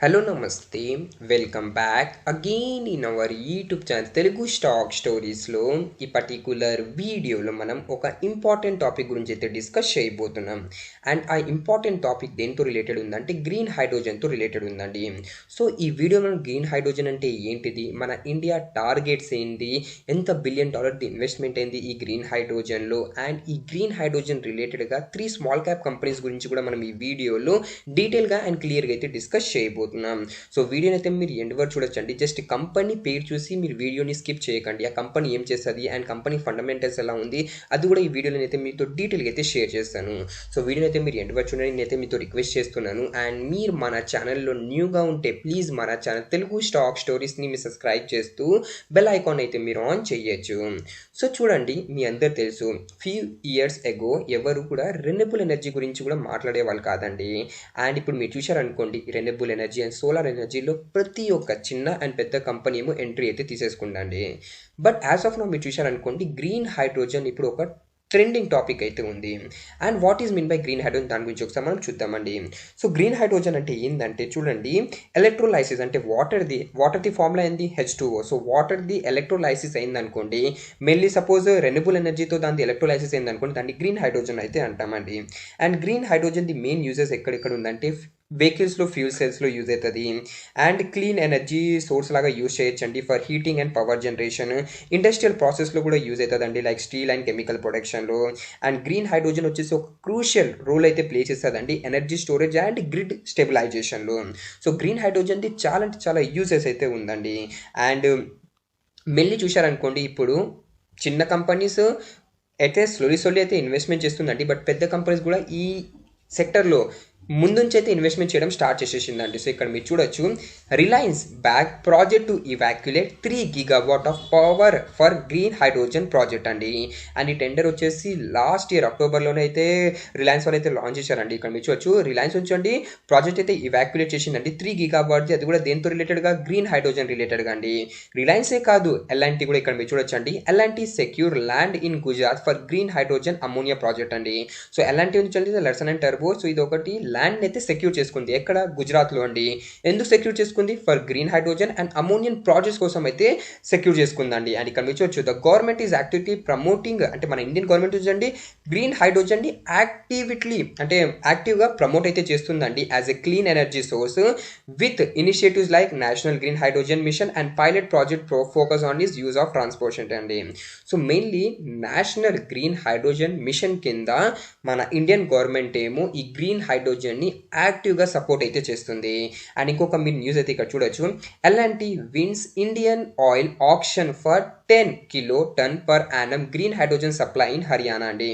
Hello నమస్తే welcome back again in our YouTube channel Telugu stock స్టోరీస్లో ఈ పర్టికులర్ వీడియోలో మనం ఒక ఇంపార్టెంట్ టాపిక్ గురించి అయితే డిస్కస్ చేయబోతున్నాం. అండ్ ఆ ఇంపార్టెంట్ టాపిక్ దేంతో రిలేటెడ్ ఉందంటే గ్రీన్ హైడ్రోజన్తో రిలేటెడ్ ఉందండి. సో ఈ వీడియోలో గ్రీన్ హైడ్రోజన్ అంటే ఏంటిది, మన ఇండియా టార్గెట్స్ ఏంటి, ఎంత $1 బిలియన్ ఇన్వెస్ట్మెంట్ అయింది ఈ గ్రీన్ హైడ్రోజన్లో, అండ్ ఈ గ్రీన్ హైడ్రోజన్ రిలేటెడ్గా 3 స్మాల్ క్యాప్ కంపెనీస్ గురించి కూడా మనం ఈ వీడియోలో డీటెయిల్గా అండ్ క్లియర్గా అయితే డిస్కస్ చేయబోతున్నాం. సో వీడియోని అయితే మీరు ఎండ్ వరకు చూడొచ్చండి. జస్ట్ కంపెనీ పేరు చూసి మీరు వీడియోని స్కిప్ చేయకండి. ఆ కంపెనీ ఏం చేస్తుంది అండ్ కంపెనీ ఫండమెంటల్స్ ఎలా ఉంది అది కూడా ఈ వీడియోలో అయితే మీతో డీటెయిల్గా అయితే షేర్ చేస్తాను. సో వీడియోని అయితే మీరు ఎండ్ వరకు చూడండి. నేనైతే మీతో రిక్వెస్ట్ చేస్తున్నాను. అండ్ మీరు మన ఛానల్లో న్యూగా ఉంటే ప్లీజ్ మన ఛానల్ తెలుగు స్టాక్ స్టోరీస్ని మీరు సబ్స్క్రైబ్ చేస్తూ బెల్ ఐకాన్ అయితే మీరు ఆన్ చేయొచ్చు. సో చూడండి, మీ అందరు తెలుసు ఫ్యూ ఇయర్స్ ఎగో ఎవరు కూడా రెన్యూబుల్ ఎనర్జీ గురించి కూడా మాట్లాడే వాళ్ళు కాదండి. అండ్ ఇప్పుడు మీరు చూశారనుకోండి, రెన్యూబుల్ ఎనర్జీ అండ్ సోలార్ ఎనర్జీలో ప్రతి ఒక్క చిన్న అండ్ పెద్ద కంపెనీ ఏమో ఎంట్రీ అయితే తీసేసుకుందండి. బట్ యాజ్ ఆఫ్ నౌ మీరు చూశారనుకోండి, గ్రీన్ హైడ్రోజన్ ఇప్పుడు ఒక ట్రెండింగ్ టాపిక్ అయితే ఉంది. And what is mean by green hydrogen దాని గురించి ఒకసారి మనం చూద్దామండి. సో గ్రీన్ హైడ్రోజన్ అంటే ఏంటంటే చూడండి, ఎలక్ట్రోలైసిస్ అంటే వాటర్ది ఫార్ములా ఏంది H2O. సో వాటర్ది ఎలక్ట్రోలైసిస్ అయిందనుకోండి, మెయిన్లీ సపోజ్ రెన్యూబుల్ ఎనర్జీతో దాని ఎలక్ట్రోలైసిస్ అయిందనుకోండి, దాన్ని గ్రీన్ హైడ్రోజన్ అయితే అంటామండి. And green hydrogen the main uses ఎక్కడెక్కడ ఉందంటే వెహికల్స్లో ఫ్యూల్ సెల్స్లో యూజ్ అవుతుంది. అండ్ క్లీన్ ఎనర్జీ సోర్స్ లాగా యూజ్ చేయొచ్చండి for heating and power generation. Industrial ప్రాసెస్లో కూడా యూజ్ అవుతుందండి, లైక్ స్టీల్ అండ్ కెమికల్ ప్రొడక్షన్లో. అండ్ గ్రీన్ హైడ్రోజన్ వచ్చేసి ఒక క్రూషియల్ రోల్ అయితే ప్లే చేస్తుందండి energy storage and grid స్టెబిలైజేషన్లో. So green హైడ్రోజన్ది చాలా అంటే చాలా యూజెస్ అయితే ఉందండి. అండ్ మెల్లి చూశారనుకోండి, ఇప్పుడు చిన్న కంపెనీస్ అయితే స్లోలీ అయితే ఇన్వెస్ట్మెంట్ చేస్తుందండి. బట్ పెద్ద కంపెనీస్ కూడా ఈ సెక్టర్లో ముందుంచి అయితే ఇన్వెస్ట్మెంట్ చేయడం స్టార్ట్ చేసేసిందండి. సో ఇక్కడ మీరు చూడొచ్చు, Reliance bags project to evacuate 3 GW of power for green hydrogen project అండి. అండ్ ఈ టెండర్ వచ్చేసి లాస్ట్ ఇయర్ అక్టోబర్లోనే అయితే రిలయన్స్ వాళ్ళు అయితే లాంచ్ చేశారండి. ఇక్కడ మీరు చూడొచ్చు, రిలయన్స్ ఉంచండి ప్రాజెక్ట్ అయితే ఇవాక్యులేట్ చేసిందండి 3 GW. అది కూడా దేంతో రిలేటెడ్గా, గ్రీన్ హైడ్రోజన్ రిలేటెడ్గా అండి. రిలయన్సే కాదు, ఎల్ఎన్టీ కూడా ఇక్కడ మీరు చూడొచ్చు అండి. LNT secure land in Gujarat for green hydrogen ammonia project అండి. సో ఎల్ఎన్టీ ఉంచండి లర్సన్ అండ్ టర్బో. సో ఇది ఒకటి ల్యాండ్ అయితే సెక్యూర్ చేసుకుంది ఎక్కడ, గుజరాత్లో అండి. ఎందుకు సెక్యూర్ చేసుకుంది, for green hydrogen and ammonia projects కోసం అయితే సెక్యూర్ చేసుకుందండి. అండ్ ఇక్కడ మీరు చూడొచ్చు, the government is activity promoting, అంటే మన ఇండియన్ గవర్నమెంట్ చూడండి గ్రీన్ హైడ్రోజన్ ని అంటే యాక్టివ్గా ప్రమోట్ అయితే చేస్తుందండి as a clean energy source with initiatives like National Green Hydrogen Mission and pilot project focus on this use of transportation అండి. So mainly National Green Hydrogen Mission కింద మన Indian government ఏమో ఈ గ్రీన్ హైడ్రోజన్ ని యాక్టివ్గా support అయితే చేస్తుంది. And ఇంకొక మీరు న్యూస్ అయితే ఇక్కడ చూడొచ్చు, LNT wins Indian Oil auction for 10 kiloton per annum green hydrogen supply in Haryana అండి.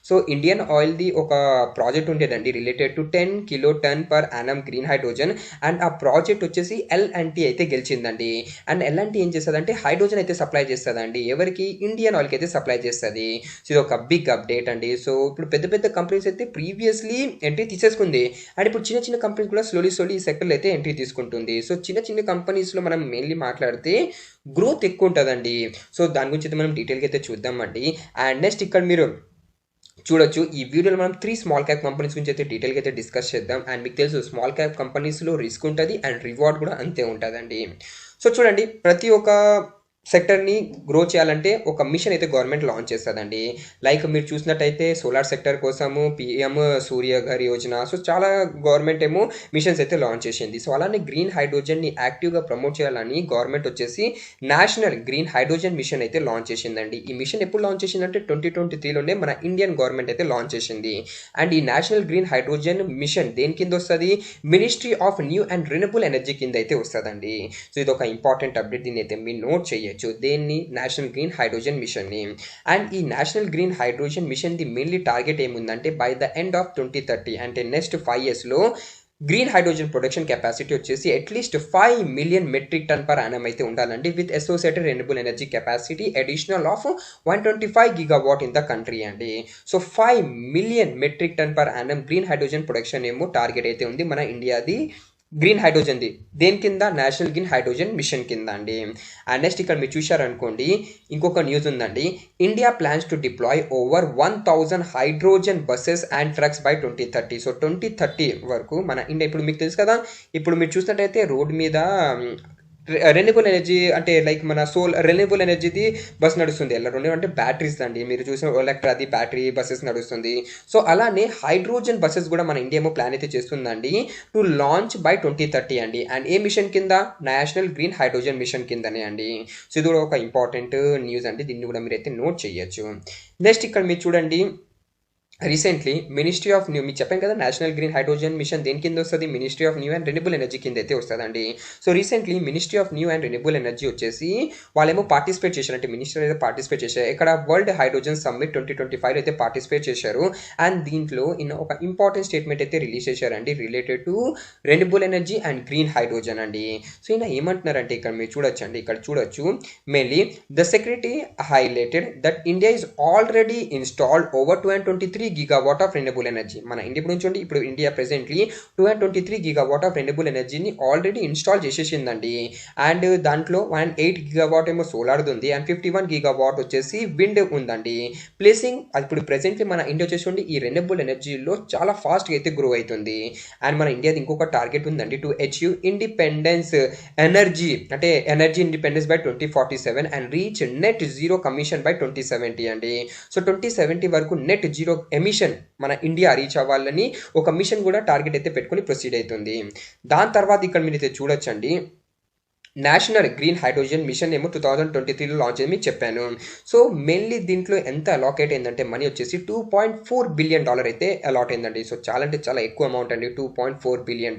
సో ఇండియన్ ఆయిల్ది ఒక ప్రాజెక్ట్ ఉండేదండి related to 10 kiloton per annum green hydrogen. And ఆ ప్రాజెక్ట్ వచ్చేసి ఎల్ఎన్టీ అయితే గెలిచిందండి. అండ్ ఎల్ఎన్టీ ఏం చేస్తుందంటే హైడ్రోజన్ అయితే సప్లై చేస్తుందండి, ఎవరికి, ఇండియన్ ఆయిల్కి అయితే సప్లై చేస్తుంది. సో ఇది ఒక బిగ్ అప్డేట్ అండి. సో ఇప్పుడు పెద్ద పెద్ద కంపెనీస్ అయితే ప్రీవియస్లీ ఎంట్రీ తీసేసుకుంది. అండ్ ఇప్పుడు చిన్న చిన్న కంపెనీస్ కూడా స్లోలీ ఈ సెక్టర్లో అయితే ఎంట్రీ తీసుకుంటుంది. సో చిన్న చిన్న కంపెనీస్లో మనం మెయిన్లీ మాట్లాడితే గ్రోత్ ఎక్కువ ఉంటుందండి. సో దాని గురించి అయితే మనం డీటెయిల్గా అయితే చూద్దామండి. అండ్ నెక్స్ట్ ఇక్కడ మీరు చూడొచ్చు, ఈ వీడియోలో మనం 3 స్మాల్ క్యాప్ కంపెనీస్ గురించి అయితే డీటెయిల్గా అయితే డిస్కస్ చేద్దాం. అండ్ మీకు తెలుసు స్మాల్ క్యాప్ కంపెనీస్లో రిస్క్ ఉంటుంది అండ్ రివార్డ్ కూడా అంతే ఉంటుందండి. సో చూడండి, ప్రతి ఒక్క సెక్టర్ని గ్రో చేయాలంటే ఒక మిషన్ అయితే గవర్నమెంట్ లాంచ్ చేస్తుందండి. లైక్ మీరు చూసినట్టయితే సోలార్ సెక్టర్ కోసము పిఎం సూర్య గారి యోజన, సో చాలా గవర్నమెంట్ ఏమో మిషన్స్ అయితే లాంచ్ చేసింది. సో అలానే గ్రీన్ హైడ్రోజన్ని యాక్టివ్గా ప్రమోట్ చేయాలని గవర్నమెంట్ వచ్చేసి నేషనల్ గ్రీన్ హైడ్రోజన్ మిషన్ అయితే లాంచ్ చేసిందండి. ఈ మిషన్ ఎప్పుడు లాంచ్ చేసిందంటే 2023లోనే మన ఇండియన్ గవర్నమెంట్ అయితే లాంచ్ చేసింది. అండ్ ఈ నేషనల్ గ్రీన్ హైడ్రోజన్ మిషన్ దేని కింద వస్తుంది, ministry of new and renewable energy కింద అయితే వస్తుందండి. సో ఇది ఒక ఇంపార్టెంట్ అప్డేట్, దీన్ని అయితే మీరు నోట్ చేయొచ్చు దేన్ని, నేషనల్ గ్రీన్ హైడ్రోజన్ మిషన్ ని. అండ్ ఈ నేషనల్ గ్రీన్ హైడ్రోజన్ మిషన్ ది మెయిన్లీ టార్గెట్ ఏముందంటే బై ద ఎండ్ ఆఫ్ 2030 అంటే నెక్స్ట్ 5 years లో గ్రీన్ హైడ్రోజన్ ప్రొడక్షన్ కెపాసిటీ వచ్చేసి at least 5 million metric ton per annum అయితే ఉండాలండి, with associated renewable energy capacity additional of 125 GW in the country అండి. So 5 million metric ton per annum green hydrogen production ఏమో target అయితే ఉంది మన ఇండియాది green హైడ్రోజన్ది దేని కింద? నేషనల్ గ్రీన్ హైడ్రోజన్ మిషన్ కింద అండి. అండ్ నెక్స్ట్ ఇక్కడ మీరు చూశారనుకోండి, ఇంకొక న్యూస్ ఉందండి. India plans to deploy over 1000 hydrogen buses and trucks by 2030. So 2030 వరకు మన ఇండియా, ఇప్పుడు మీకు తెలుసు కదా, ఇప్పుడు మీరు చూసినట్టయితే రోడ్ మీద రెన్యూబుల్ ఎనర్జీ అంటే లైక్ మన రెన్యూబుల్ ఎనర్జీది బస్ నడుస్తుంది. ఎలా రెండు అంటే బ్యాటరీస్ అండి, మీరు చూసిన ఎలక్ట్రాది బ్యాటరీ బస్సెస్ నడుస్తుంది. సో అలానే హైడ్రోజన్ బస్సెస్ కూడా మన ఇండియా ఏమో ప్లాన్ అయితే చేస్తుందండి టు లాంచ్ బై 2030 అండి. అండ్ ఏ మిషన్ కింద? నేషనల్ గ్రీన్ హైడ్రోజన్ మిషన్ కిందనే అండి. సో ఇది కూడా ఒక ఇంపార్టెంట్ న్యూస్ అండి, దీన్ని కూడా మీరు అయితే నోట్ చేయొచ్చు. నెక్స్ట్ ఇక్కడ మీరు చూడండి, రీసెంట్లీ మినిస్ట్రీ ఆఫ్ న్యూ, మీకు చెప్పాను కదా నేషనల్ గ్రీన్ హైడ్రోజన్ మిషన్ దేని కింద వస్తుంది? Ministry of new and renewable energy కింద అయితే వస్తుందండి. So recently ministry of new and renewable energy వచ్చేసి వాళ్ళేమో పార్టిసిపేట్ చేశారు, అంటే మినిస్టర్ అయితే పార్టిసిపేట్ చేశారు. ఇక్కడ వరల్డ్ హైడ్రోజన్ సమ్మిట్ 2025 అయితే పార్టిసిపేట్ చేశారు. అండ్ దీంట్లో ఒక ఇంపార్టెంట్ స్టేట్మెంట్ అయితే రిలీజ్ చేశారండి related to renewable energy and green hydrogen అండి. సో ఈయన ఏమంటున్నారంటే ఇక్కడ మీరు చూడొచ్చు అండి, ఇక్కడ చూడొచ్చు, mainly the secretary highlighted that India is already installed over 223 gigawatt of renewable energy. మన ఇండియా నుంచి ఇప్పుడు India presently 223 gigawatt of renewable ఎనర్జీని ఆల్రెడీ ఇన్స్టాల్ చేసేసిందండి. అండ్ దాంట్లో 108 గిగావాట్ ఏమో సోలార్ది ఉంది అండ్ 51 గిగావాట్ వచ్చేసి విండ్ ఉందండి. ప్లేసింగ్ ఇప్పుడు ప్రెసెంట్లీ మన ఇండియా వచ్చేసి ఈ రెన్యూబుల్ ఎనర్జీలో చాలా ఫాస్ట్గా అయితే గ్రో అవుతుంది. అండ్ మన ఇండియాది ఇంకొక టార్గెట్ ఉందండి టు అచీవ్ ఇండిపెండెన్స్ ఎనర్జీ, అంటే energy independence by 2047 and reach net zero commission by 2070 అండి. సో 2070 వరకు నెట్ జీరో ఎమిషన్ మన ఇండియా రీచ్ అవ్వాలని ఒక మిషన్ కూడా టార్గెట్ అయితే పెట్టుకొని ప్రొసీడ్ అవుతుంది. దాని తర్వాత ఇక్కడ మీరు అయితే చూడొచ్చండి, నేషనల్ గ్రీన్ హైడ్రోజన్ మిషన్ ఏమో 2023లో లాంచ్ అయింది మీకు చెప్పాను. సో మెయిన్లీ దీంట్లో ఎంత అలాకేట్ అయిందంటే మనీ వచ్చేసి $2.4 బిలియన్ అయితే అలాట్ అయిందండి. సో చాలా అంటే చాలా ఎక్కువ అమౌంట్ అండి, $2.4 బిలియన్.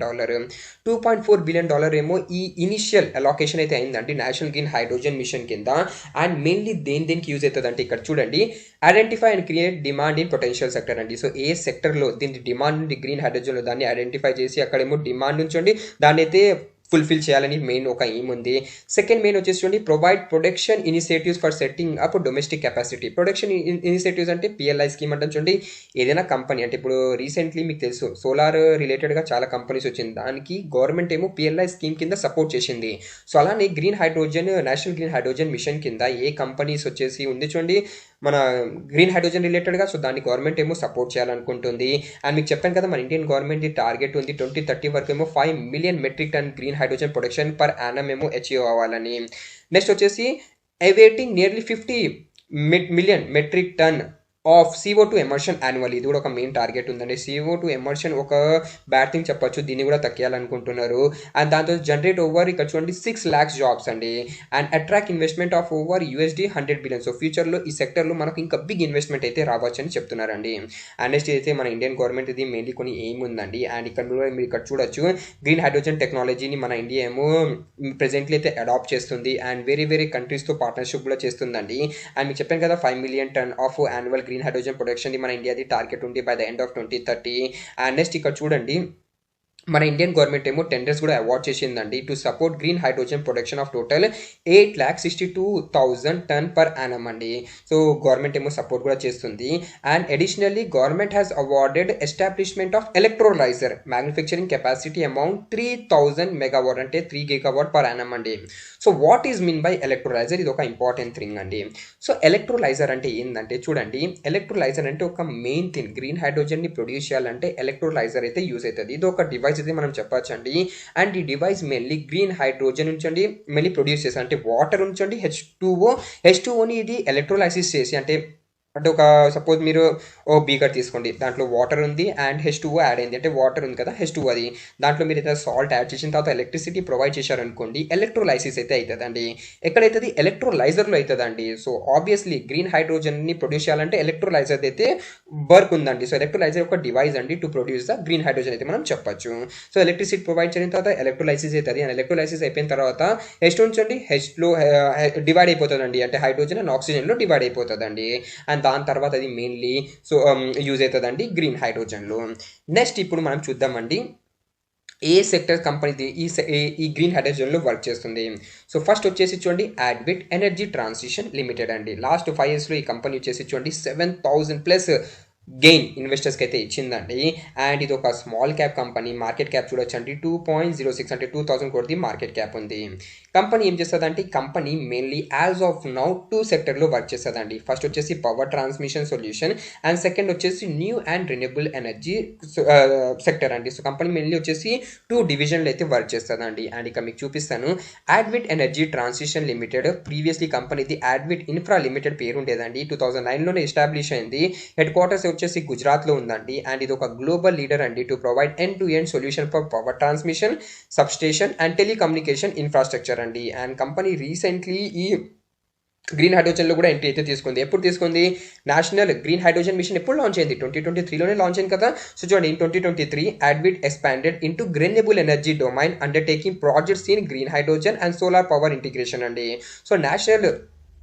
$2.4 బిలియన్ ఏమో ఈ ఇనిషియల్ అలాకేషన్ అయితే అయిందండి నేషనల్ గ్రీన్ హైడ్రోజన్ మిషన్ కింద. అండ్ మెయిన్లీ దేనికి యూజ్ అవుతుంది అంటే ఇక్కడ చూడండి, identify and create demand in potential sector అండి. సో ఏ సెక్టర్లో దీని డిమాండ్ ఉంది గ్రీన్ హైడ్రోజన్లో దాన్ని ఐడెంటిఫై చేసి అక్కడేమో డిమాండ్ ఉంచండి, దాన్ని అయితే ఫుల్ఫిల్ చేయాలని మెయిన్ ఒక ఎయిమ్ ఉంది. సెకండ్ మెయిన్ వచ్చేసి చూడండి, provide production initiatives for setting up domestic capacity. Production initiatives అంటే పిఎల్ఐ స్కీమ్ అంటే చూడండి, ఏదైనా కంపెనీ అంటే ఇప్పుడు రీసెంట్లీ మీకు తెలుసు సోలార్ రిలేటెడ్గా చాలా కంపెనీస్ వచ్చింది, దానికి గవర్నమెంట్ ఏమో పిఎల్ఐ స్కీమ్ కింద సపోర్ట్ చేసింది. సో అలానే green hydrogen national Green Hydrogen Mission కింద ఏ కంపెనీస్ వచ్చేసి ఉంది చూడండి మన గ్రీన్ హైడ్రోజన్ రిలేటెడ్గా, సో దాన్ని గవర్నమెంట్ ఏమో సపోర్ట్ చేయాలనుకుంటుంది. అండ్ మీకు చెప్పాను కదా మన ఇండియన్ గవర్నమెంట్ టార్గెట్ ఉంది 2030 వరకు ఏమో 5 million metric ton green hydrogen production per annum ఏమో అచీవ్ అవ్వాలని. నెక్స్ట్ వచ్చేసి awaiting nearly 50 million metric ton of CO2 emission annual. ఇది కూడా ఒక మెయిన్ టార్గెట్ ఉందండి. CO2 ఎమర్షన్ ఒక బ్యాడ్ థింగ్ చెప్పొచ్చు, దీన్ని కూడా తగ్గియాలనుకుంటున్నారు. అండ్ దాంతో జనరేట్ ఓవర్ ఇక్కడ చూడండి 6 lakhs జాబ్స్ అండి. And attract investment of over $100 billion. So ఫ్యూచర్లో ఈ సెక్టర్లో మనకు ఇంకా బిగ్ ఇన్వెస్ట్మెంట్ అయితే రావచ్చు అని చెప్తున్నారండి. అండ్ నెక్స్ట్ అయితే మన ఇండియన్ గవర్నమెంట్ ఇది మెయిన్లీ కొన్ని ఎయిమ్ ఉందండి. అండ్ ఇక్కడ మీరు ఇక్కడ చూడొచ్చు, గ్రీన్ హైడ్రోజన్ టెక్నాలజీని మన ఇండియా ఏమో ప్రెజెంట్లీ అయితే అడాప్ట్ చేస్తుంది అండ్ వేరే కంట్రీస్తో పార్ట్నర్షిప్ కూడా చేస్తుందండి. అండ్ మీకు చెప్పాను కదా 5 million ton of annual green hydrogen production మన ఇండియాది టార్గెట్ ఉంది by the end of 2030. And next ఇక్కడ చూడండి, మన ఇండియన్ గవర్నమెంట్ ఏమో టెండర్స్ కూడా అవార్డ్ చేసిందండి to support green hydrogen production of total 8,62,000 ton per annum అండి. సో గవర్నమెంట్ ఏమో సపోర్ట్ కూడా చేస్తుంది. And additionally government has awarded establishment of electrolyser manufacturing capacity amount 3,000 megawatt అంటే 3 గిగావాట్ పర్ యానం అండి. So what is mean by electrolyser? ఇది ఒక important thing అండి. So electrolyser అంటే ఏంటంటే చూడండి, ఎలక్ట్రోలైజర్ అంటే ఒక మెయిన్ థింగ్, గ్రీన్ హైడ్రోజన్ని ప్రొడ్యూస్ చేయాలంటే ఎలక్ట్రోలైజర్ అయితే యూజ్ అవుతుంది. ఇది ఒక డివైస్ అయితే మనం చెప్పొచ్చండి. అండ్ ఈ డివైస్ మెయిన్లీ గ్రీన్ హైడ్రోజన్ ఉంచండి మెయిన్లీ ప్రొడ్యూస్ చేసి, అంటే వాటర్ ఉంచండి H2Oని ఇది ఎలక్ట్రోలైసిస్ చేసి, అంటే ఒక సపోజ్ మీరు ఓ బీకర్ తీసుకోండి, దాంట్లో వాటర్ ఉంది అండ్ H2O యాడ్ అయింది, అంటే వాటర్ ఉంది కదా H2O, అది దాంట్లో మీరు అయితే సాల్ట్ యాడ్ చేసిన తర్వాత ఎలక్ట్రిసిటీ ప్రొవైడ్ చేశారనుకోండి, ఎలక్ట్రోలైసిస్ అయితే అవుతుందండి. ఎక్కడైతుంది? ఎలక్ట్రోలైజర్లో అవుతుందండి. సో ఆబ్వియస్లీ గ్రీన్ హైడ్రోజన్ని ప్రొడ్యూస్ చేయాలంటే ఎలక్ట్రోలైజర్ అయితే వర్క్ ఉందండి. సో ఎలక్ట్రోలైజర్ ఒక డివైస్ అండి to produce the green hydrogen అయితే మనం చెప్పొచ్చు. సో ఎలక్ట్రిసిటీ ప్రొవైడ్ చేసిన తర్వాత ఎలక్ట్రోలైసిస్ అవుతుంది. అండ్ ఎలక్ట్రోలైసిస్ అయిపోయిన తర్వాత H ఉంచండి, Hలో డివైడ్ అయిపోతుందండి, అంటే హైడ్రోజన్ అండ్ ఆక్సిజన్లో డివైడ్ అయిపోతుందండి. అండ్ దాని తర్వాత అది మెయిన్లీ సో యూజ్ అవుతుందండి గ్రీన్ హైడ్రోజన్లో. నెక్స్ట్ ఇప్పుడు మనం చూద్దామండి ఏ సెక్టర్ కంపెనీ ఈ గ్రీన్ హైడ్రోజన్లో వర్క్ చేస్తుంది. సో ఫస్ట్ వచ్చేసి చూడండి అడ్విట్ ఎనర్జీ ట్రాన్సిషన్ లిమిటెడ్ అండి. లాస్ట్ 5 yearsలో ఈ కంపెనీ వచ్చేసి చూడండి 7,000+ గెయిన్ ఇన్వెస్టర్స్కి అయితే ఇచ్చిందండి. అండ్ ఇది ఒక small cap company. Market cap చూడొచ్చండి 2.06 అంటే 2000 కోటి మార్కెట్ క్యాప్ ఉంది. కంపెనీ ఏం చేస్తుందంటే company mainly as of now 2 సెక్టర్లో వర్క్ చేస్తుందండి. ఫస్ట్ వచ్చేసి power transmission solution and second వచ్చేసి new and renewable energy sector అండి. సో కంపెనీ మెయిన్లీ వచ్చేసి 2 డివిజన్లు అయితే వర్క్ చేస్తుందండి. అండ్ ఇక మీకు చూపిస్తాను. Advait energy Transition Limited, previously కంపెనీది యాడ్విట్ ఇన్ఫ్రా లిమిటెడ్ పేరు ఉండేదండి. 2009లోనే ఎస్టాబ్లిష్ అయింది. హెడ్ క్వార్టర్స్ వచ్చేసి గుజరాత్లో ఉందండి. అండ్ ఇది ఒక గ్లోబల్ లీడర్ అండి to provide end to end solution for power transmission, substation and telecommunication infrastructure అండి. అండ్ కంపెనీ రీసెంట్లీ ఈ గ్రీన్ హైడ్రోజన్లో కూడా ఎంట్రీ అయితే తీసుకుంది. ఎప్పుడు తీసుకుంది? నేషనల్ గ్రీన్ హైడ్రోజన్ మిషన్ ఎప్పుడు లాంచ్ అయింది? 2023లోనే లాంచ్ అయింది కదా. సో చూడండి, in 2023 అడ్విట్ expanded into renewable energy domain undertaking projects in green hydrogen and solar power integration అండి. So National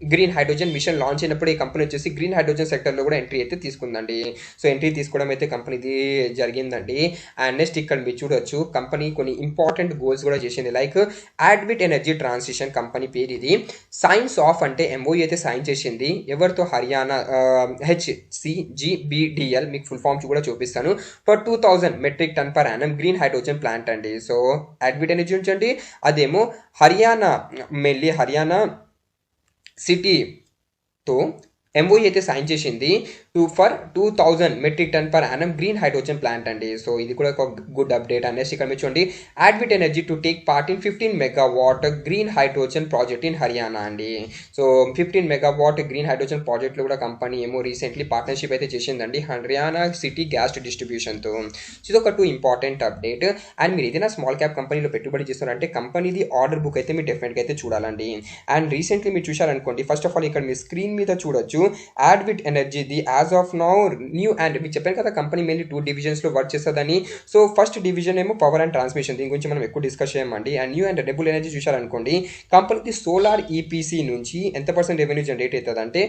Green Hydrogen Mission launch అయినప్పుడు ఈ కంపెనీ వచ్చేసి గ్రీన్ హైడ్రోజన్ సెక్టర్లో కూడా ఎంట్రీ అయితే తీసుకుందండి. సో ఎంట్రీ తీసుకోవడం అయితే కంపెనీది జరిగిందండి. అండ్ నెక్స్ట్ ఇక్కడ మీరు చూడొచ్చు, కంపెనీ కొన్ని ఇంపార్టెంట్ గోల్స్ కూడా చేసింది. Like Advait energy transition company పేరు ఇది. సైన్స్ ఆఫ్ అంటే ఎంఓయూ అయితే సైన్ చేసింది. ఎవరితో? హర్యానా HCGBDL, మీకు ఫుల్ ఫామ్స్ కూడా చూపిస్తాను. For 2000 metric ton per annum green hydrogen plant అండి. సో యాడ్విట్ ఎనర్జీ ఉంచండి. అదేమో హర్యానా, మెల్లి హర్యానా సిటీతో ఎంఓయూ అయితే సైన్ చేసింది for 2000 metric ton per annum green hydrogen plant అండి. సో ఇది కూడా ఒక గుడ్ అప్డేట్ అనేసి ఇక్కడ మీరు చూడండి. యాడ్విట్ energy to take part in 15 megawatt green hydrogen project in Haryana అండి. సో 15 మెగావాట్ గ్రీన్ హైడ్రోజన్ ప్రాజెక్ట్లో కూడా కంపెనీ ఏమో రీసెంట్లీ పార్ట్నర్షిప్ అయితే చేసిందండి హర్యానా సిటీ గ్యాస్ డిస్ట్రిబ్యూషన్తో. సో ఇది ఒక 2 ఇంపార్టెంట్ అప్డేట్. అండ్ మీరు ఏదైనా స్మాల్ క్యాప్ కంపెనీలో పెట్టుబడి చేస్తారంటే కంపెనీది ఆర్డర్ బుక్ అయితే మీరు డెఫినెట్గా అయితే చూడాలండి. అండ్ రీసెంట్లీ మీరు చూశారనుకోండి, ఫస్ట్ ఆఫ్ ఆల్ ఇక్కడ మీ స్క్రీన్ మీద చూడొచ్చు యాడ్విట్ ఎనర్జీది as of now new and మీకు చెప్పాను కదా కంపెనీ మెయిన్లీ 2 డివిజన్స్లో వర్క్ చేస్తుందని. సో ఫస్ట్ డివిజన్ ఏమో పవర్ అండ్ ట్రాన్స్మిషన్, దీని గురించి మనం ఎక్కువ డిస్కస్ చేయమండి. And new and renewable energy చూశారనుకోండి, కంపెనీకి సోలార్ ఈపీసీ నుంచి ఎంత % రెవెన్యూ జనరేట్ అవుతుంది అంటే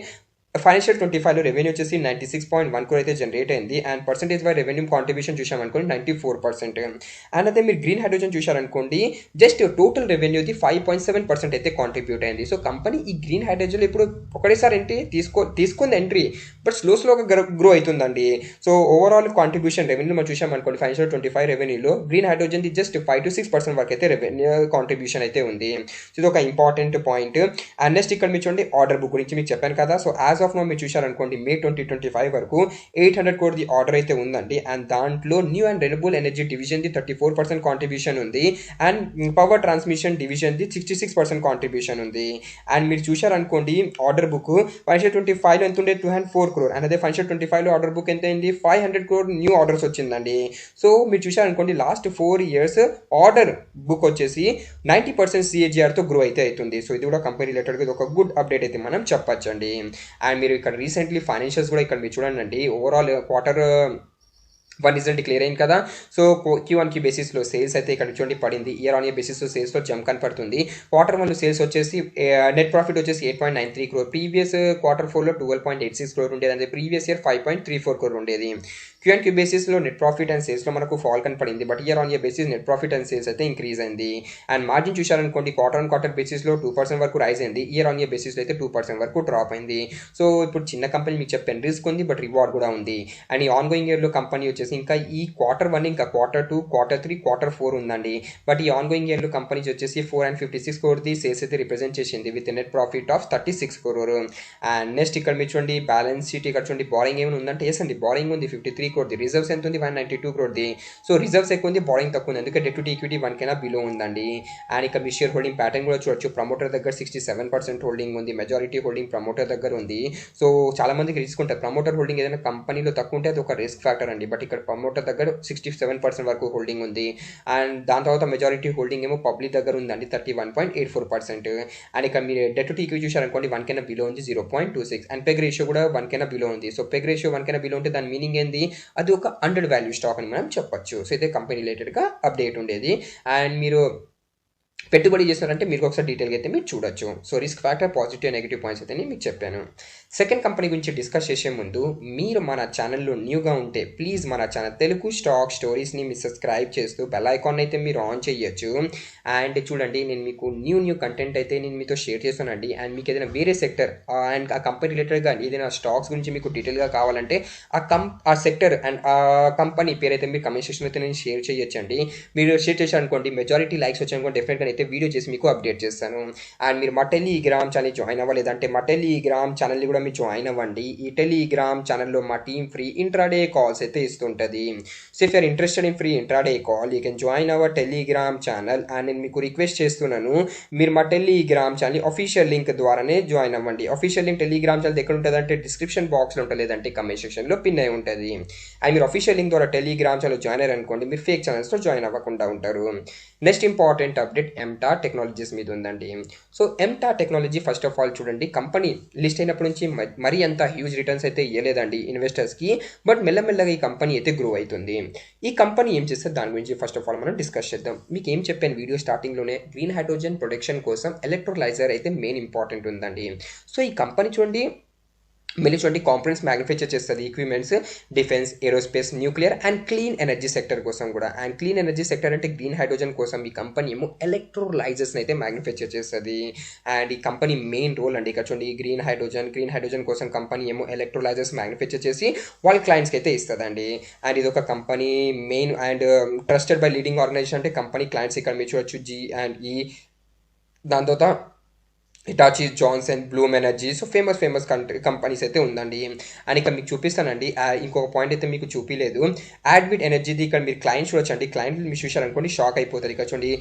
ఫైనాన్షియల్ 25లో రెవెన్యూ వచ్చేసి 96.1 crore అయితే జనరేట్ అయింది. And percentage by revenue contribution చూసామనుకోండి 94%. అండ్ అదే మీరు గ్రీన్ హైడ్రోజన్ చూసారనుకోండి, జస్ట్ టోటల్ రెవెన్యూది 5.7% అయితే కాంట్రిబ్యూట్ అయింది. సో కంపెనీ ఈ గ్రీన్ హైడ్రోజన్ ఇప్పుడు ఒకటేసారి ఎంట్రీ తీసుకుంది ఎంట్రీ, బట్ స్లోగా గ్రో అవుతుందండి. సో ఓవరాల్ కాంట్రిబ్యూషన్ రెవెన్యూ మనం చూసామనుకోండి, ఫైనాన్షియల్ 25 రెవెన్యూలో గ్రీన్ హైడ్రోజన్ది జస్ట్ 5 to 6% వరకు అయితే రెవెన్యూ కాంట్రిబ్యూషన్ అయితే ఉంది. సో ఇది ఒక ఇంపార్టెంట్ పాయింట్. అండ్ నెక్స్ట్ ఇక్కడ మీరు చూడండి, ఆర్డర్ బుక్ గురించి మీకు చెప్పాను కదా. సో యాజ్ ఆఫ్ నౌ మీరు చూశారనుకోండి, May 2025 వరకు 800 crore ఆర్డర్ అయితే ఉందండి. అండ్ దాంట్లో న్యూ అండ్ రెన్యూబుల్ ఎనర్జీ డివిజన్ది 34% కాంట్రిబ్యూషన్ ఉంది. అండ్ పవర్ ట్రాన్స్మిషన్ డివిజన్ది 66% కాంట్రిబ్యూషన్ ఉంది. అండ్ మీరు చూశారనుకోండి, ఆర్డర్ బుక్ ఫైనాన్షియల్ 25లో ఎంత ఉండే 204 crore. అండ్ అదే ఫైనాన్షియల్ 25లో ఆర్డర్ బుక్ ఎంత అయింది 500 crore న్యూ ఆర్డర్స్ వచ్చిందండి. సో మీరు చూశారనుకోండి, లాస్ట్ 4 years ఆర్డర్ బుక్ వచ్చేసి 90% CAGRతో గ్రో అయితే అవుతుంది. సో ఇది కూడా కంపెనీ రిలేటెడ్గా ఇది ఒక గుడ్ అప్డేట్ అయితే మనం చెప్పచ్చండి. అండ్ మీరు ఇక్కడ రీసెంట్లీ ఫైనాన్షియల్స్ కూడా ఇక్కడ మీరు చూడండి, ఓవరాల్ Q1 రిజల్ట్ క్లియర్ అయింది కదా. సో Q1 బేసిస్లో సేల్స్ అయితే ఇక్కడ చూడండి పడింది. ఇయర్ ఆన్ ఇయర్ బేసిస్లో సేల్స్లో జంప్ కనపడుతుంది. Q1 సేల్స్ వచ్చేసి నెట్ ప్రాఫిట్ వచ్చేసి 8.93 crore. ప్రీవియస్ Q4లో 12.86 crore ఉండేది. అంటే ప్రీవియస్ ఇయర్ 5.34 crore ఉండేది. Q1 బేసిస్లో నెట్ ప్రాఫిట్ అండ్ సేల్స్లో మనకు ఫాల్ కనపడింది. But year on year basis net profit and sales అయితే ఇంక్రీజ్ అయింది. అండ్ మార్జిన్ చూశారనుకోండి, క్వార్టర్ బేసిస్లో 2% వరకు రైజ్ అయింది. ఇయర్ ఆన్ ఇయర్ బేసిస్లో అయితే 2% వరకు డ్రాప్ అయింది. సో ఇప్పుడు చిన్న కంపెనీ మీకు చెప్పాను, రిస్క్ ఉంది బట్ రివార్డ్ కూడా ఉంది. అండ్ ఈ ఆన్ గోయింగ్ ఇయర్లో కంపెనీ వచ్చేసి ఇంకా ఈ Q1 ఇంకా Q2 Q3 Q4 ఉందండి. బట్ ఈ ఆన్ గోయింగ్ ఇయర్లో కంపెనీస్ వచ్చేసి 456 crore సేల్స్ అయితే రిప్రజెంట్ చేసింది with net profit of 36 crore. And next ఇక్కడ మీరు చూడండి బ్యాలెన్స్ షీట్, ఇక్కడ చూడండి బారింగ్ ఏమైనా ఉందంటే ఎస్ అండి, బారింగ్ ఉంది 53 crore. రిజర్వ్స్ ఎంత ఉంది 192 crore. సో రిజర్వ్స్ ఎక్కువ ఉంది, బారింగ్ తక్కువ ఉంది, అందుకే డెట్ టు ఈక్విటీ 1 కన్నా బిలో ఉందండి. అండ్ ఇక్కడ మీ షేర్ హోల్డింగ్ ప్యాటర్న్ కూడా చూడొచ్చు. ప్రమోటర్ దగ్గర 67% హోల్డింగ్ ఉంది, మెజారిటీ హోల్డింగ్ ప్రమోటర్ దగ్గర ఉంది. సో చాలా మందికి రిస్క్ ఉంటుంది, ప్రమోటర్ హోల్డింగ్ ఏదైనా కంపెనీలో తక్కువ ఉంటే అది ఒక రిస్క్ ఫ్యాక్టర్ అండి. బట్ ఇక్కడ ప్రమోటర్ దగ్గర 67% వరకు హోల్డింగ్ ఉంది. అండ్ దాని తర్వాత మెజారిటీ హోల్డింగ్ ఏమో పబ్లిక్ దగ్గర ఉందండి 31.84%. అండ్ ఇక్కడ మీరు డెట్ టు ఈక్విటీ చూసారనుకోండి 1 కన్నా బిలో ఉంది 0.26. అండ్ పెగ్ రేషియో కూడా 1 కన్నా బిలో ఉంది. సో పెగ్ రేషియో 1 కన్నా బిలో ఉంటే దాని మీనింగ్ ఏంది, అది ఒక అండర్ వాల్యూ స్టాక్ అని మనం చెప్పొచ్చు. సో ఇదే కంపెనీ రిలేటెడ్గా అప్డేట్ ఉండేది. అండ్ మీరు పెట్టుబడి చేస్తున్నారంటే మీరు ఒకసారి డీటెయిల్గా అయితే మీరు చూడొచ్చు. So risk factor, positive negative points అయితే మీకు చెప్పాను. సెకండ్ కంపెనీ గురించి డిస్కస్ చేసే ముందు మీరు మన ఛానల్లో న్యూగా ఉంటే ప్లీజ్ మన ఛానల్ తెలుగు స్టాక్ స్టోరీస్ని మీరు సబ్స్క్రైబ్ చేస్తూ బెల్ ఐకాన్ అయితే మీరు ఆన్ చేయొచ్చు. అండ్ చూడండి, నేను మీకు న్యూ కంటెంట్ అయితే నేను మీతో షేర్ చేస్తానండి. అండ్ మీకు ఏదైనా వేరే సెక్టర్ అండ్ ఆ కంపెనీ రిలేటెడ్గా ఏదైనా స్టాక్స్ గురించి మీకు డీటెయిల్గా కావాలంటే ఆ సెక్టర్ అండ్ ఆ కంపెనీ పేరు అయితే మీరు కమెంట్ సెక్షన్ అయితే నేను షేర్ చేయొచ్చండి. మీరు షేర్ చేశారనుకోండి, మెజారిటీ లైక్స్ వచ్చాయనుకోండి, డెఫినెట్గా అయితే వీడియో చేసి మీకు అప్డేట్ చేస్తాను. అండ్ మీరు మా టెలిగ్రామ్ ఛానల్ జాయిన్ అవ్వలేదంటే మా టెలిగ్రామ్ ఛానల్ని కూడా మీరు జాయిన్ అవ్వండి. ఈ టెలిగ్రామ్ ఛానల్లో మా టీమ్ ఫ్రీ ఇంట్రాడే కాల్స్ అయితే ఇస్తుంటుంది. So if you are interested in free intraday call you can join our Telegram channel. And నేను మీకు రిక్వెస్ట్ చేస్తున్నాను, మీరు మా టెలిగ్రామ్ ఛానల్ అఫీషియల్ లింక్ ద్వారానే జాయిన్ అవ్వండి. అఫీషియల్ లింక్ టెలిగ్రామ్ ఛానల్ ఎక్కడ ఉంటుంది అంటే డిస్క్రిప్షన్ బాక్స్లో ఉంటుంది, లేదంటే కమెంట్ సెక్షన్లో పిన్ అయి ఉంటుంది. అండ్ మీరు అఫీషియల్ లింక్ ద్వారా టెలిగ్రామ్ ఛానల్ జాయిన్ అయ్యారు అనుకోండి, మీరు ఫేక్ ఛానల్స్లో జాయిన్ అవ్వకుండా ఉంటారు. Next important update Ntorq technologies మీద ఉందండి. So Ntorq technology first of all చూడండి, కంపెనీ లిస్ట్ అయినప్పటి నుంచి మరీ అంత హ్యూజ్ రిటర్న్స్ అయితే ఇవ్వలేదండి ఇన్వెస్టర్స్కి. బట్ మెల్లమెల్లగా ఈ కంపెనీ అయితే గ్రో అవుతుంది. ఈ కంపెనీ ఏం చేస్తే దాని గురించి ఫస్ట్ ఆఫ్ ఆల్ మనం డిస్కస్ చేద్దాం. మీకు ఏం చెప్పాను వీడియో స్టార్టింగ్లోనే, గ్రీన్ హైడ్రోజన్ ప్రొడక్షన్ కోసం ఎలక్ట్రోలైజర్ అయితే మెయిన్ ఇంపార్టెంట్ ఉందండి. సో ఈ కంపెనీ చూడండి మళ్ళీ చూడండి, కాంపోనెంట్స్ మ్యానుఫ్యాక్చర్ చేస్తుంది, equipments defence, aerospace, nuclear and clean energy sector కోసం కూడా. అండ్ క్లీన్ ఎనర్జీ సెక్టర్ అంటే గ్రీన్ హైడ్రోజన్ కోసం ఈ కంపెనీ ఏమో ఎలక్ట్రోలైజర్స్ని అయితే మ్యానుఫ్యాక్చర్ చేస్తుంది. అండ్ ఈ కంపెనీ మెయిన్ రోల్ అండి ఇక్కడ చూడండి, గ్రీన్ హైడ్రోజన్ కోసం కంపెనీ ఏమో ఎలక్ట్రోలైజర్స్ మ్యానుఫ్యాక్చర్ చేసి వాళ్ళ క్లయింట్స్కి అయితే ఇస్తుందండి. అండ్ ఇది ఒక company main and trusted by leading organisation. అంటే కంపెనీ క్లయింట్స్ ఇక్కడ మీరు చూడొచ్చు G&E, దాని తర్వాత Hitachi, Johnson, Bloom Energy. So famous companies అయితే ఉందండి. అండ్ ఇక్కడ మీకు చూపిస్తానండి, ఇంకొక పాయింట్ అయితే మీకు చూపించలేదు, యాడ్విట్ ఎనర్జీది. ఇక్కడ మీరు క్లయింట్స్ చూడొచ్చండి, క్లయింట్ మీరు చూసారనుకోండి షాక్ అయిపోతుంది. ఇక్కడ చూడండి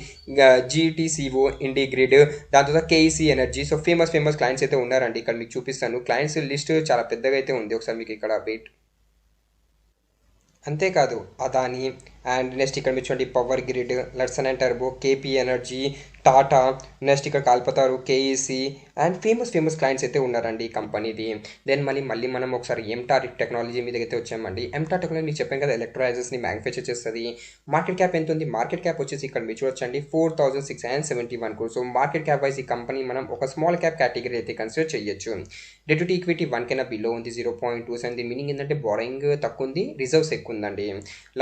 GTCO, ఇండిగ్రిడ్, దాని తర్వాత KEC energy. So famous clients అయితే ఉన్నారండి. ఇక్కడ మీకు చూపిస్తాను, క్లయింట్స్ లిస్ట్ చాలా పెద్దగా అయితే ఉంది. ఒకసారి మీకు ఇక్కడ వెయిట్. అంతేకాదు అదాని, అండ్ నెక్స్ట్ ఇక్కడ మీరు చూడండి పవర్ గ్రిడ్, లర్సన్ అండ్ టర్బో, KP ఎనర్జీ, టాటా, నెక్స్ట్ ఇక్కడ Kalpataru, KEC and famous clients అయితే ఉన్నారండి ఈ కంపెనీది. దెన్ మళ్ళీ మనం ఒకసారి ఎంటార్ టెక్నాలజీ మీద అయితే వచ్చామండి. ఎంటార్ టెక్నాలజీ మీకు చెప్పాను కదా, ఎలక్ట్రోలైజర్స్ని మ్యానుఫ్యాక్చర్ చేస్తుంది. మార్కెట్ క్యాప్ ఎంత ఉంది? మార్కెట్ క్యాప్ వచ్చేసి ఇక్కడ మీరు చూడొచ్చండి 4671 crores. So market cap wise ఈ కంపెనీ మనం ఒక స్మాల్ క్యాప్ కేటగిరీ అయితే కన్సిడర్ చేయొచ్చు. డెట్ టు ఈక్విటీ 1 కన్నా బిలో ఉంది, 0.27. దీని మీనింగ్ ఏంటంటే బారోయింగ్ తక్కువ ఉంది, రిజర్వ్స్ ఎక్కువ ఉందండి.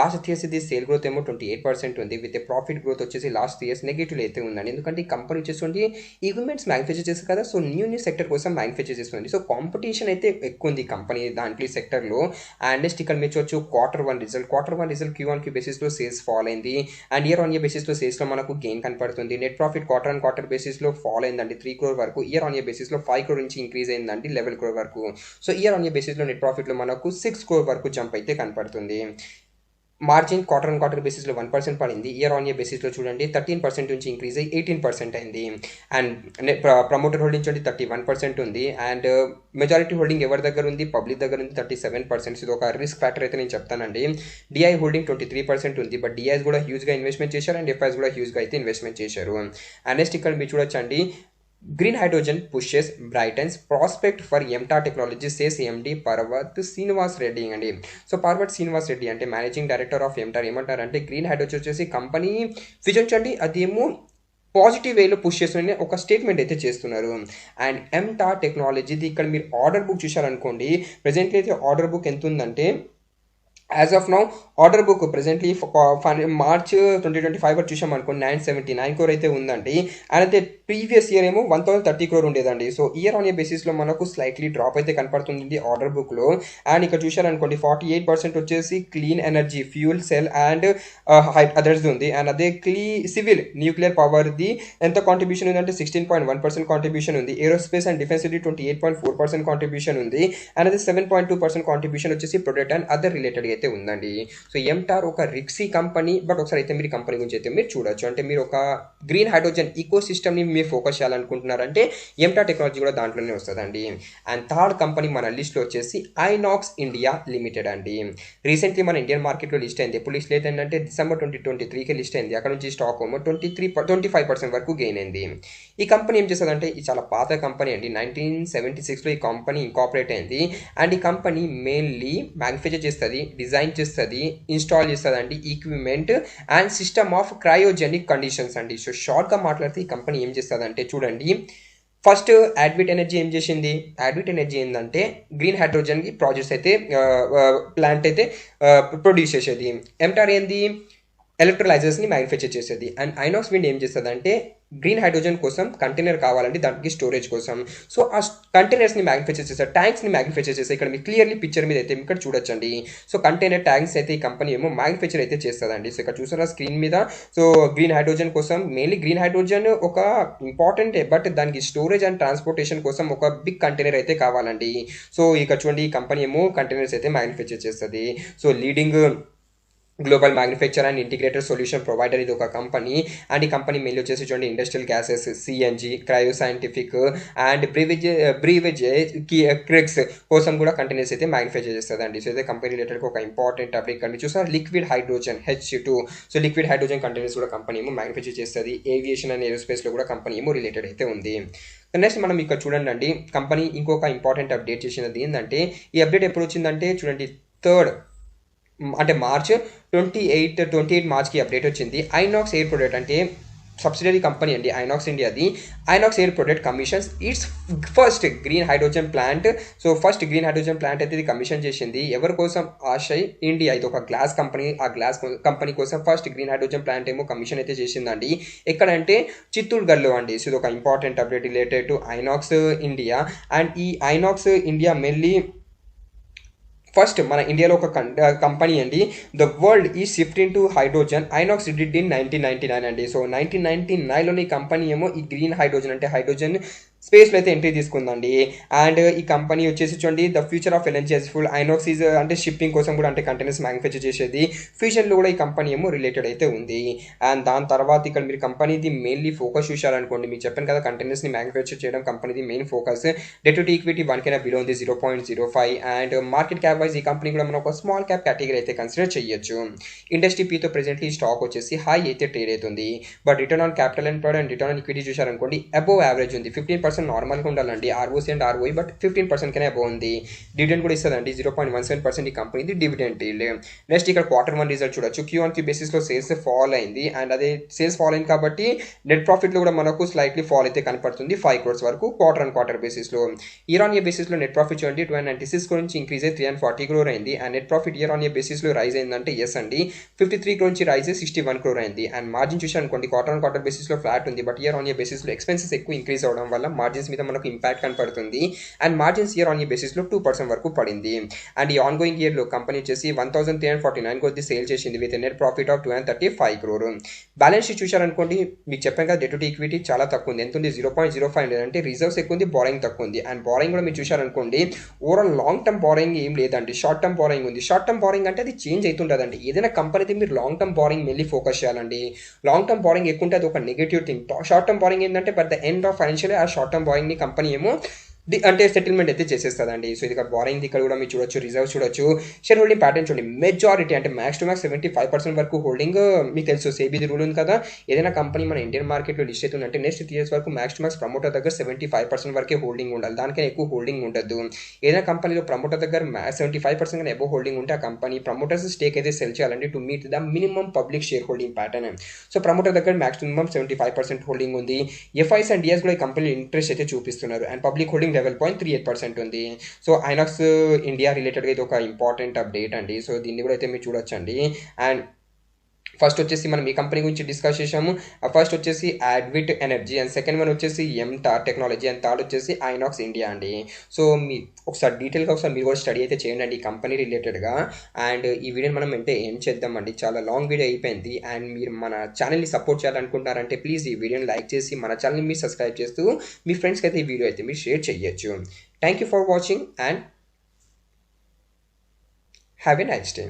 లాస్ట్ 3 years ఇది సేల్ గ్రోత్ ఏమో 28% ఉంది, విత్ ప్రాఫిట్ గ్రోత్ వచ్చేసి లాస్ట్ 3 years నెగిటివ్ అయితే ఉందండి. ఎందుకంటే ఈ కంపెనీ వచ్చేసి ఈక్విప్మెంట్స్ మ్యానుఫ్యాక్చర్ చేస్తారు కదా, సో న్యూ సెక్టర్ కోసం మ్యానుఫ్యాక్చర్ చేస్తుంది. సో కాంపిటీషన్ అయితే ఎక్కువ ఉంది కంపెనీ దాంట్లో ఈ సెక్టర్లో. అండ్ నెక్స్ట్ ఇక్కడ మీరు చూడొచ్చు Q1 రిజల్ట్ Q1Q బేసిస్లో సేల్స్ ఫాల్ అయింది. అండ్ ఇయర్ ఆన్ ఇయర్ బేసిస్లో సేల్స్లో మనకు గెయిన్ కనపడుతుంది. నెట్ ప్రాఫిట్ క్వార్టర్ బేసిస్లో ఫాల్ అయిందండి 3 crore వరకు. ఇయర్ ఆన్ ఇయర్ బేసిస్లో 5 crore నుంచి ఇంక్రీజ్ అయిందండి 11 crore వరకు. సో ఇయర్ ఆన్ ఇయర్ బేసిస్లో నెట్ ప్రాఫిట్లో మనకు 6 crore వరకు జంప్ అయితే కనపడుతుంది. మార్జిన్ క్వార్టర్ బేసిస్లో 1% పడింది. ఇయర్ ఆన్ ఇయర్ బేసిస్లో చూడండి 13% నుంచి ఇంక్రీజ్ అయ్యి 18% అయింది. అండ్ ప్రమోటర్ హోల్డింగ్ చూడండి 31% ఉంది. అండ్ మెజారిటీ హోల్డింగ్ ఎవరి దగ్గర ఉంది? పబ్లిక్ దగ్గర ఉంది 37%. ఇది ఒక రిస్క్ ఫ్యాక్టర్ అయితే నేను చెప్తానండి. DI హోల్డింగ్ 23% ఉంది, బట్ DIs కూడా హ్యూజ్గా ఇన్వెస్ట్మెంట్ చేశారు అండ్ FIs కూడా హ్యూజ్గా అయితే ఇన్వెస్ట్మెంట్ చేశారు. అండ్ నెక్స్ట్ ఇక్కడ మీరు చూడొచ్చండి, green hydrogen pushes brightens prospect for Ntorq technology says MD Parvat Srinivas Reddy అండి. సో పర్వత్ శ్రీనివాస్ రెడ్డి అంటే మేనేజింగ్ డైరెక్టర్ ఆఫ్ ఎంటార్ ఏమంటారంటే, గ్రీన్ హైడ్రోజన్ వచ్చేసి కంపెనీ ఫ్యూచర్ చూడండి అదేమో పాజిటివ్ వేలో పుష్ చేస్తుందని ఒక స్టేట్మెంట్ అయితే చేస్తున్నారు. అండ్ ఎంటార్ టెక్నాలజీది ఇక్కడ మీరు ఆర్డర్ బుక్ చూసారనుకోండి, ప్రెజెంట్లీ అయితే ఆర్డర్ బుక్ ఎంత ఉందంటే, as of now order book presently March 2025 చూసాం అనుకోండి 979 crore అయితే ఉందండి. అండ్ అయితే ప్రీవియస్ ఇయర్ ఏమో 1030 crore ఉండేదండి. సో ఇయర్ ఆన్ ఇయర్ బేసిస్లో మనకు స్లైట్లీ డ్రాప్ అయితే కనపడుతుంది ఆర్డర్ బుక్లో. అండ్ ఇక్కడ చూసారనుకోండి 48% వచ్చేసి clean energy, fuel cell and others ఉంది. అండ్ అదే సివిల్ న్యూక్లియర్ పవర్ది ఎంత కాంట్రిబ్యూషన్ ఉందంటే 16.1% కాంట్రిబ్యూషన్ ఉంది. ఏరోస్పేస్ అండ్ డిఫెన్స్ 28.4% కాంట్రిబ్యూషన్ ఉంది. అండ్ అదే 7.2% కాంట్రిబ్యూషన్ వచ్చేసి ప్రొడక్ట్ అండ్ అదర్ రిలేటెడ్ అయితే ఉందండి. సో ఎంటార్ ఒక రిక్సీ కంపెనీ, బట్ ఒకసారి అయితే మీరు కంపెనీ గురించి అయితే మీరు చూడొచ్చు. అంటే మీరు ఒక గ్రీన్ హైడ్రోజన్ ఈకో సిస్టమ్ని మీరు ఫోకస్ చేయాలనుకుంటున్నారంటే ఎంటా టెక్నాలజీ కూడా దాంట్లోనే వస్తుందండి. అండ్ థర్డ్ కంపెనీ మన లిస్ట్లో వచ్చేసి ఐనాక్స్ ఇండియా లిమిటెడ్ అండి. రీసెంట్లీ మన ఇండియన్ మార్కెట్లో లిస్ట్ అయింది. ఎప్పుడు లిస్ట్ అయిందంటే డిసెంబర్ 2023కి లిస్ట్ అయింది. అక్కడ నుంచి స్టాక్ 25% వరకు గెయిన్ అయింది. ఈ కంపెనీ ఏం చేస్తుందంటే ఇది చాలా పాత కంపెనీ అండి. 1976లో ఈ కంపెనీ ఇంకాపరేట్ అయింది. అండ్ ఈ కంపెనీ మెయిన్లీ మ్యానుఫ్యాక్చర్ చేస్తుంది, డిజైన్ చేస్తుంది, ఇన్స్టాల్ చేస్తుంది అండి equipment and system of cryogenic conditions అండి. సో షార్ట్గా మాట్లాడితే ఈ కంపెనీ ఏం చేస్తుందంటే చూడండి, ఫస్ట్ అడ్విట్ ఎనర్జీ ఏం చేసింది, అడ్విట్ ఎనర్జీ ఏంటంటే గ్రీన్ హైడ్రోజన్కి ప్రాజెక్ట్స్ అయితే ప్లాంట్ అయితే ప్రొడ్యూస్ చేసేది. ఎంటార్ ఏంది ఎలక్ట్రోలైజర్స్ని మ్యానుఫ్యాక్చర్ చేసేది. అండ్ ఐనాక్స్ విండ్ ఏం చేస్తుంది అంటే గ్రీన్ హైడ్రోజన్ కోసం కంటైనర్ కావాలండి, దానికి స్టోరేజ్ కోసం. సో ఆ కంటైనర్స్ని మ్యానుఫ్యాక్చర్ చేస్తారు, ట్యాంక్స్ని మ్యానుఫ్యాక్చర్ చేస్తారు. ఇక్కడ మీకు క్లియర్లీ పిక్చర్ మీద అయితే ఇక్కడ చూడొచ్చండి. సో కంటైనర్ ట్యాంక్స్ అయితే ఈ కంపెనీ ఏమో మ్యానుఫ్యాక్చర్ అయితే చేస్తుందండి. సో ఇక్కడ చూసారా స్క్రీన్ మీద. సో గ్రీన్ హైడ్రోజన్ కోసం మెయిన్లీ గ్రీన్ హైడ్రోజన్ ఒక ఇంపార్టెంట్, బట్ దానికి స్టోరేజ్ అండ్ ట్రాన్స్పోర్టేషన్ కోసం ఒక బిగ్ కంటైనర్ అయితే కావాలండి. సో ఇక్కడ చూడండి ఈ కంపెనీ ఏమో కంటైనర్స్ అయితే మ్యానుఫ్యాక్చర్ చేస్తుంది. So leading global manufacture and integrated solution provider ఇది ఒక కంపెనీ. అండ్ ఈ కంపెనీ మెయిల్ వచ్చేసి చూడండి industrial gases, CNG, cryo scientific and beverage క్రిక్స్ కోసం కూడా కంటైనర్స్ అయితే మ్యానుఫ్యాక్చర్ చేస్తుంది అండి. సో అయితే కంపెనీ రిలేటెడ్ ఒక ఇంపార్టెంట్ టాపిక్ అండి. చూసారు liquid hydrogen H2. So liquid hydrogen containers కూడా కంపెనీ ఏమో మ్యానుఫ్యాక్చర్ చేస్తుంది. ఏవియేషన్ అండ్ ఏరోస్పేస్లో కూడా కంపెనీ ఏమో రిలేటెడ్ అయితే ఉంది. నెక్స్ట్ మనం ఇక్కడ చూడండి అండి, కంపెనీ ఇంకొక ఇంపార్టెంట్ అప్డేట్ చేసినది ఏంటంటే, ఈ అప్డేట్ ఎప్పుడు వచ్చిందంటే చూడండి 3rd అంటే మార్చ్ 28 మార్చ్కి అప్డేట్ వచ్చింది. ఐనాక్స్ ఎయిర్ ప్రొడక్ట్ అంటే సబ్సిడరీ కంపెనీ అండి ఐనాక్స్ ఇండియాది. Inox Air Product commissions its first green hydrogen plant. So first green hydrogen plant అయితే ఇది కమిషన్ చేసింది. ఎవరి కోసం, ఆశయ్ ఇండియా, ఇది ఒక గ్లాస్ కంపెనీ. ఆ గ్లాస్ కంపెనీ కోసం ఫస్ట్ గ్రీన్ హైడ్రోజన్ ప్లాంట్ ఏమో కమిషన్ అయితే చేసిందండి. ఎక్కడంటే చిత్తూరుగఢ్లో అండి. సో ఇది ఒక important update related to INOX India. And ఈ ఐనాక్స్ ఇండియా మెయిన్లీ ఫస్ట్ మన ఇండియాలో ఒక కంపెనీ అండి. ద వరల్డ్ ఈ shifting to hydrogen. INOX did in 1999 అండి. సో 1999లోని ఈ కంపెనీ ఏమో ఈ గ్రీన్ హైడ్రోజన్ అంటే హైడ్రోజన్ స్పేస్లో అయితే ఎంట్రీ తీసుకుందండి. అండ్ ఈ కంపెనీ వచ్చేసి చూడండి the future of energy as full. INOX is అంటే షిప్పింగ్ కోసం కూడా అంటే కంటైనర్స్ మ్యానుఫ్యాక్చర్ చేసేది. ఫ్యూచర్లో కూడా ఈ కంపెనీ ఏమో రిలేటెడ్ అయితే ఉంది. అండ్ దాని తర్వాత ఇక్కడ మీరు కంపెనీది మెయిన్లీ ఫోకస్ చూశారనుకోండి, మీకు చెప్పాను కదా కంటైనర్స్ని మ్యానుఫ్యాక్చర్ చేయడం కంపెనీది main focus. Debt to equity 1 కైనా బిలో ఉంది 0.05. అండ్ మార్కెట్ క్యాప్ వైజ్ ఈ కంపెనీ కూడా మనం ఒక స్మాల్ క్యాప్ కేటగిరీ అయితే కన్సిడర్ చేయొచ్చు. ఇండస్ట్రీ పీతో ప్రెజెంట్లీ స్టాక్ వచ్చేసి హై అయితే ట్రేడ్ అవుతుంది. But return on capital employed and return on equity చూశారనుకోండి అబోవ్ యావరేజ్ ఉంది. 15% నార్మల్గా ఉండాలండి ఆర్ఓసీ అండ్ ఆర్ఓఈ, బట్ 15% కన్నా అబోవ్ ఉంది. డివిడెండ్ కూడా ఇస్తుందండి 0.17% ఈ కంపెనీది డివిడెండ్ ఈల్డ్. నెక్స్ట్ ఇక్కడ Q1 రిజల్ట్ చూడొచ్చు. Q1 బేసిస్లో సేల్స్ ఫాల్ అయింది. అండ్ అదే సేల్స్ ఫాల్ అయింది కాబట్టి నెట్ ప్రాఫిట్లో కూడా మనకు స్లైట్లీ ఫాల్ అయితే కనపడుతుంది 5 crores వరకు క్వార్టర్ బేసిస్లో. ఇయర్ ఆన్ ఇయర్ బేసిస్లో నెట్ ప్రాఫిట్ చూడండి 296 crore నుంచి ఇంక్రీజ్ అయ్యి 340 crore అయింది. And net profit year on year బేసిస్లో రైజ్ అయిందంటే ఎస్ అండి 53 crore నుంచి రైజ్ అయ్యి 61 crore అయింది. అండ్ మార్జిన్ చూసారనుకోండి క్వార్టర్ బేసిస్లో ఫ్లాట్ ఉంది. బట్ ఇయర్ ఆన్ ఇయర్ బేసిస్లో ఎక్స్పెన్సెస్ ఎక్కువ ఇంక్రీజ్ అవడం వల్ల మార్జిన్స్ మీద మనకు ఇంపాక్ట్ కనపడుతుంది. And margins year on year బేసిస్లో 2% వరకు పడింది. అండ్ ఈ ఆన్గోయింగ్ ఇయర్లో కంపెనీ వచ్చేసి 1349 కొద్ది సేల్ చేసింది with net profit of 235 crore. Balance sheet చూశారనుకోండి, మీకు చెప్పాను కదా డెట్ టు ఈక్విటీ చాలా తక్కువ ఉంది. ఎంత ఉంది 0.05 అంటే రిజర్వ్స్ ఎక్కువ ఉంది, బారోయింగ్ తక్కువ ఉంది. అండ్ బారోయింగ్ కూడా మీరు చూశారనుకోండి ఓవరాల్ లాంగ్ టర్మ్ బారోయింగ్ ఏం లేదండి, షార్ట్ టర్మ్ బారోయింగ్ ఉంది. షార్ట్ టర్మ్ బారోయింగ్ అంటే అది చేంజ్ అవుతుంటుందండి. ఏదైనా కంపెనీది మీరు long term borrowing mainly focus చేయాలండి. లాంగ్ టర్మ్ బారోయింగ్ ఎక్కువ ఉంటే అది ఒక negative thing. Short term borrowing ఏంటంటే but the end of financial ఆ షార్ట్ టర్మ్ బారోయింగ్ని కంపెనీ ఏమో అంటే సెటిల్మెంట్ అయితే చేసేస్తుందండి. సో ఇది ఇక్కడ బారోయింగ్ ఇక్కడ కూడా మీరు చూడొచ్చు, రిజర్వ్ చూడొచ్చు. షేర్ హోల్డింగ్ ప్యాటర్న్ చూడండి, మెజారిటీ అంటే మ్యాక్స్ టు మ్యాక్స్ 75% వరకు హోల్డింగ్. మీకు తెలుసు సేబీది రూల్ ఉంది కదా, ఏదైనా కంపెనీ మన ఇండియన్ మార్కెట్లో లిస్ట్ అవుతుందంటే నెక్స్ట్ 3 years వరకు మ్యాక్స్ టు మ్యాక్స్ ప్రమోటర్ దగ్గర 75% వరకే హోల్డింగ్ ఉండాలి, దానికైనా ఎక్కువ హోల్డింగ్ ఉండదు. ఏదైనా కంపెనీలో ప్రమోటర్ దగ్గర 75% కన్నా అబోవ్ హోల్డింగ్ ఉంటే ఆ కంపెనీ ప్రమోటర్స్ స్టేక్ అయితే సెల్ చేయాలండి to meet the minimum public share holding pattern. So promoter దగ్గర మ్యాక్సిమం 75% హోల్డింగ్ ఉంది. ఎఫ్ఐస్ అండ్ డిఎస్ కూడా ఈ కంపెనీ ఇంట్రెస్ట్ అయితే చూపిస్తున్నారు. అండ్ పబ్లిక్ హోల్డింగ్ 11.38% ఉంది. సో ఐనాక్స్ ఇండియా రిలేటెడ్గా ఇది ఒక ఇంపార్టెంట్ అప్డేట్ అండి. సో దీన్ని కూడా అయితే మీరు చూడొచ్చండి. అండ్ ఫస్ట్ వచ్చేసి మనం ఈ కంపెనీ గురించి డిస్కస్ చేసాము. ఫస్ట్ వచ్చేసి అడ్విట్ ఎనర్జీ, అండ్ సెకండ్ వన్ వచ్చేసి ఎంటార్ టెక్నాలజీ, అండ్ థర్డ్ వచ్చేసి ఐనాక్స్ ఇండియా అండి. సో మీ ఒకసారి డీటెయిల్గా ఒకసారి మీరు కూడా స్టడీ అయితే చేయండి అండి ఈ కంపెనీ రిలేటెడ్గా. అండ్ ఈ వీడియోని మనం అంటే ఏం చేద్దామండి, చాలా లాంగ్ వీడియో అయిపోయింది. అండ్ మీరు మన ఛానల్ని సపోర్ట్ చేయాలనుకుంటున్నారంటే ప్లీజ్ ఈ వీడియోని లైక్ చేసి మన ఛానల్ని మీరు సబ్స్క్రైబ్ చేస్తూ మీ ఫ్రెండ్స్కి అయితే ఈ వీడియో అయితే మీరు షేర్ చేయొచ్చు. Thank you for watching and have a nice day.